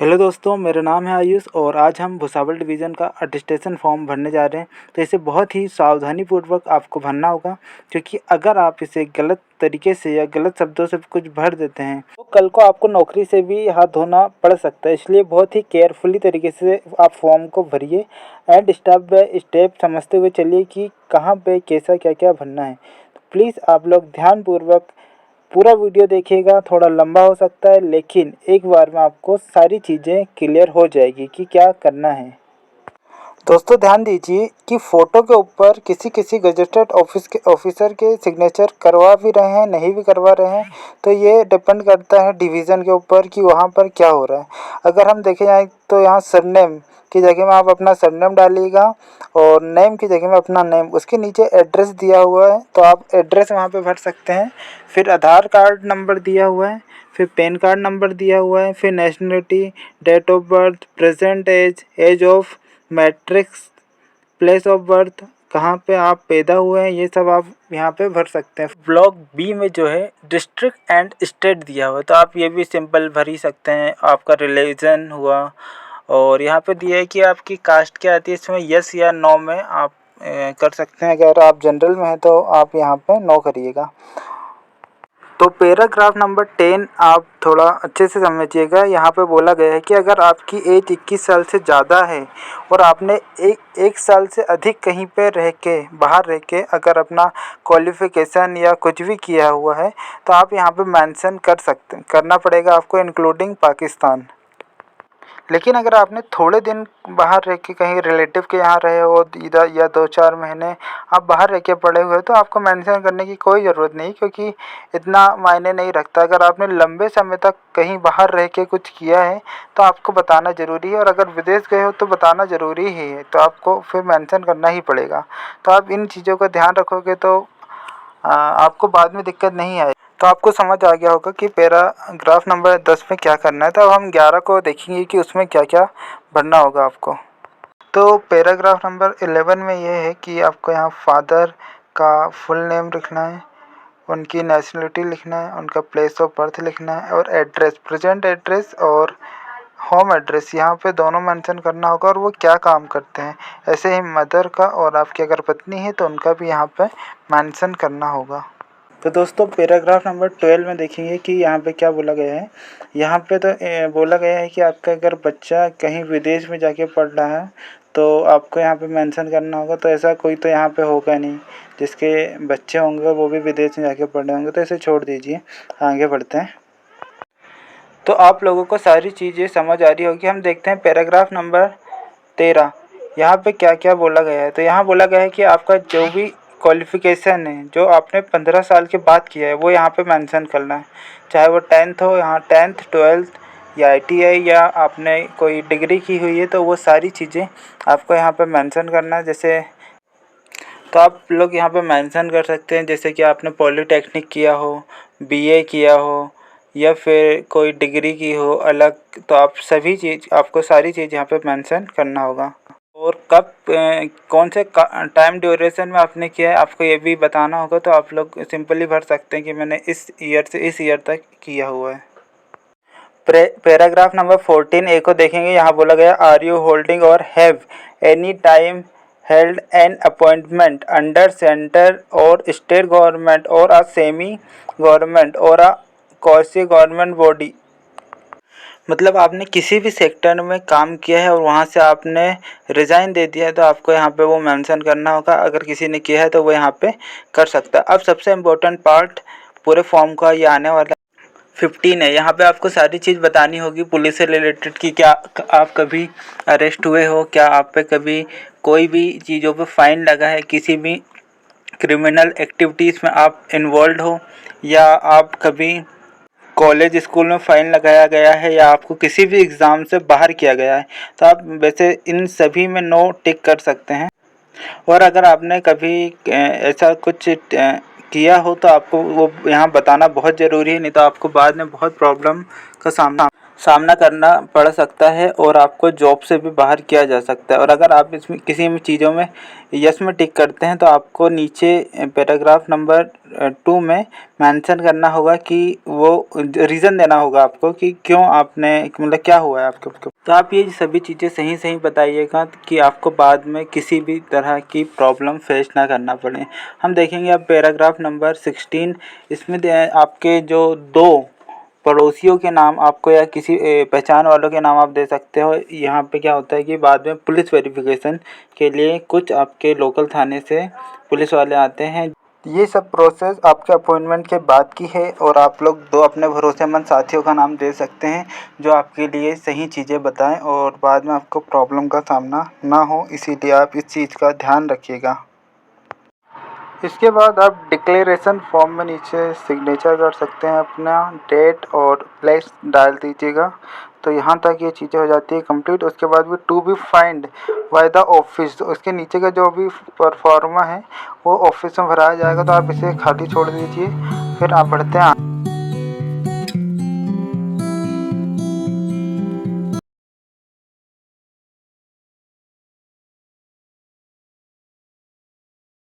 Hello दोस्तों, मेरा नाम है आयुष और आज हम भुसावल डिवीज़न का अटेस्टेशन फॉर्म भरने जा रहे हैं। तो इसे बहुत ही सावधानीपूर्वक आपको भरना होगा, क्योंकि अगर आप इसे गलत तरीके से या गलत शब्दों से कुछ भर देते हैं तो कल को आपको नौकरी से भी हाथ धोना पड़ सकता है। इसलिए बहुत ही केयरफुली तरीके से आप फॉर्म को भरिए एंड स्टेप बाय स्टेप समझते हुए चलिए कि कहाँ पे कैसा क्या क्या भरना है। तो प्लीज़ आप लोग ध्यानपूर्वक पूरा वीडियो देखिएगा। थोड़ा लंबा हो सकता है, लेकिन एक बार में आपको सारी चीज़ें क्लियर हो जाएगी कि क्या करना है। दोस्तों ध्यान दीजिए कि फ़ोटो के ऊपर किसी किसी गजेटेड ऑफिसर के सिग्नेचर करवा भी रहे हैं, नहीं भी करवा रहे हैं। तो ये डिपेंड करता है डिवीज़न के ऊपर कि वहाँ पर क्या हो रहा है। अगर हम देखें जाए तो यहाँ सरनेम की जगह में आप अपना सरनेम डालिएगा और नेम की जगह में अपना नेम, उसके नीचे एड्रेस दिया हुआ है तो आप एड्रेस वहाँ पे भर सकते हैं। फिर आधार कार्ड नंबर दिया हुआ है, फिर पैन कार्ड नंबर दिया हुआ है, फिर nationality, date of birth, present age, age of matrix, place of birth, कहाँ पे आप पैदा हुए हैं, ये सब आप यहाँ पे भर सकते हैं। ब्लॉक बी में जो है डिस्ट्रिक्ट एंड स्टेट दिया हुआ है, तो आप ये भी सिंपल भर ही सकते हैं। आपका रिलीजन हुआ और यहाँ पे दिया है कि आपकी कास्ट क्या आती है। इसमें यस या नो में आप कर सकते हैं। अगर आप जनरल में हैं तो आप यहाँ पे नो करिएगा। तो पैराग्राफ नंबर 10 आप थोड़ा अच्छे से समझिएगा। यहाँ पे बोला गया है कि अगर आपकी एज 21 साल से ज़्यादा है और आपने एक साल से अधिक कहीं पे बाहर रह के अगर अपना क्वालिफ़िकेशन या कुछ भी किया हुआ है तो आप यहाँ पे मेंशन करना पड़ेगा आपको, इंक्लूडिंग पाकिस्तान। लेकिन अगर आपने थोड़े दिन बाहर रह के कहीं रिलेटिव के यहाँ रहे हो इधर, या 2-4 महीने आप बाहर रह के पड़े हुए, तो आपको मेंशन करने की कोई ज़रूरत नहीं, क्योंकि इतना मायने नहीं रखता। अगर आपने लंबे समय तक कहीं बाहर रह के कुछ किया है तो आपको बताना ज़रूरी है, और अगर विदेश गए हो तो बताना ज़रूरी ही है, तो आपको फिर मेंशन करना ही पड़ेगा। तो आप इन चीज़ों का ध्यान रखोगे तो आपको बाद में दिक्कत नहीं आएगी। तो आपको समझ आ गया होगा कि पैराग्राफ नंबर 10 में क्या करना है। तो अब हम 11 को देखेंगे कि उसमें क्या क्या भरना होगा आपको। तो पैराग्राफ नंबर 11 में ये है कि आपको यहाँ फादर का फुल नेम लिखना है, उनकी नेशनलिटी लिखना है, उनका प्लेस ऑफ बर्थ लिखना है, और एड्रेस, प्रेजेंट एड्रेस और होम एड्रेस यहाँ पे दोनों मेंशन करना होगा, और वो क्या काम करते हैं। ऐसे ही मदर का और आपकी अगर पत्नी है तो उनका भी यहाँ पे मेंशन करना होगा। तो दोस्तों पैराग्राफ नंबर 12 में देखेंगे कि यहाँ पे क्या बोला गया है। यहाँ पे तो बोला गया है कि आपका अगर बच्चा कहीं विदेश में जाके पढ़ रहा है तो आपको यहाँ पे मेंशन करना होगा। तो ऐसा कोई तो यहाँ पे होगा नहीं जिसके बच्चे होंगे वो भी विदेश में जाके पढ़ रहे होंगे, तो इसे छोड़ दीजिए, आगे बढ़ते हैं। तो आप लोगों को सारी चीज़ें समझ आ रही होगी। हम देखते हैं पैराग्राफ नंबर 13, यहाँ पे क्या क्या बोला गया है। तो यहाँ बोला गया है कि आपका जो भी क्वालिफ़िकेशन है जो आपने 15 साल के बाद किया है वो यहाँ पे मेंशन करना है। चाहे वो 10th हो, यहाँ 10th 12th या ITI या आपने कोई डिग्री की हुई है, तो वो सारी चीज़ें आपको यहाँ पे मेंशन करना है। जैसे तो आप लोग यहाँ पे मेंशन कर सकते हैं जैसे कि आपने पॉलिटेक्निक किया हो, BA किया हो, या फिर कोई डिग्री की हो अलग, तो आप सभी चीज़ आपको सारी चीज़ यहाँ पे मेंशन करना होगा। और कब कौन से टाइम ड्यूरेशन में आपने किया है आपको ये भी बताना होगा। तो आप लोग सिंपली भर सकते हैं कि मैंने इस ईयर से इस ईयर तक किया हुआ है। पैराग्राफ नंबर 14 को देखेंगे। यहाँ बोला गया आर यू होल्डिंग और have any time held an appointment under centre और स्टेट गवर्नमेंट और अ सेमी गवर्नमेंट और अ क्वासी गवर्नमेंट बॉडी। मतलब आपने किसी भी सेक्टर में काम किया है और वहाँ से आपने रिज़ाइन दे दिया है तो आपको यहाँ पे वो मेंशन करना होगा। अगर किसी ने किया है तो वो यहाँ पे कर सकता है। अब सबसे इम्पोर्टेंट पार्ट पूरे फॉर्म का ये आने वाला 15 है। यहाँ पे आपको सारी चीज़ बतानी होगी पुलिस से रिलेटेड कि क्या आप कभी अरेस्ट हुए हो, क्या आप पे कभी कोई भी चीज़ों पे फ़ाइन लगा है, किसी भी क्रिमिनल एक्टिविटीज़ में आप इन्वॉल्व हो, या आप कभी कॉलेज स्कूल में फ़ाइन लगाया गया है, या आपको किसी भी एग्ज़ाम से बाहर किया गया है। तो आप वैसे इन सभी में नो टिक कर सकते हैं। और अगर आपने कभी ऐसा कुछ किया हो तो आपको वो यहाँ बताना बहुत ज़रूरी है, नहीं तो आपको बाद में बहुत प्रॉब्लम का सामना। सामना करना पड़ सकता है और आपको जॉब से भी बाहर किया जा सकता है। और अगर आप इसमें किसी में चीज़ों में यस में टिक करते हैं तो आपको नीचे पैराग्राफ नंबर 2 में मेंशन करना होगा कि वो रीज़न देना होगा आपको कि क्यों आपने मतलब क्या हुआ है आपके। तो आप ये सभी चीज़ें सही सही बताइएगा कि आपको बाद में किसी भी तरह की प्रॉब्लम फेस ना करना पड़े। हम देखेंगे अब पैराग्राफ नंबर 16, इसमें आपके जो दो पड़ोसियों के नाम आपको या किसी पहचान वालों के नाम आप दे सकते हो। यहाँ पे क्या होता है कि बाद में पुलिस वेरिफिकेशन के लिए कुछ आपके लोकल थाने से पुलिस वाले आते हैं। ये सब प्रोसेस आपके अपॉइंटमेंट के बाद की है और आप लोग दो अपने भरोसेमंद साथियों का नाम दे सकते हैं जो आपके लिए सही चीज़ें बताएं और बाद में आपको प्रॉब्लम का सामना ना हो, इसीलिए आप इस चीज़ का ध्यान रखिएगा। इसके बाद आप डिक्लेरेशन फॉर्म में नीचे सिग्नेचर कर सकते हैं, अपना डेट और प्लेस डाल दीजिएगा। तो यहाँ तक ये चीज़ें हो जाती है कंप्लीट। उसके बाद भी to be find by the office, उसके नीचे का जो भी परफॉर्मा है वो ऑफिस में भराया जाएगा, तो आप इसे खाली छोड़ दीजिए। फिर आप बढ़ते हैं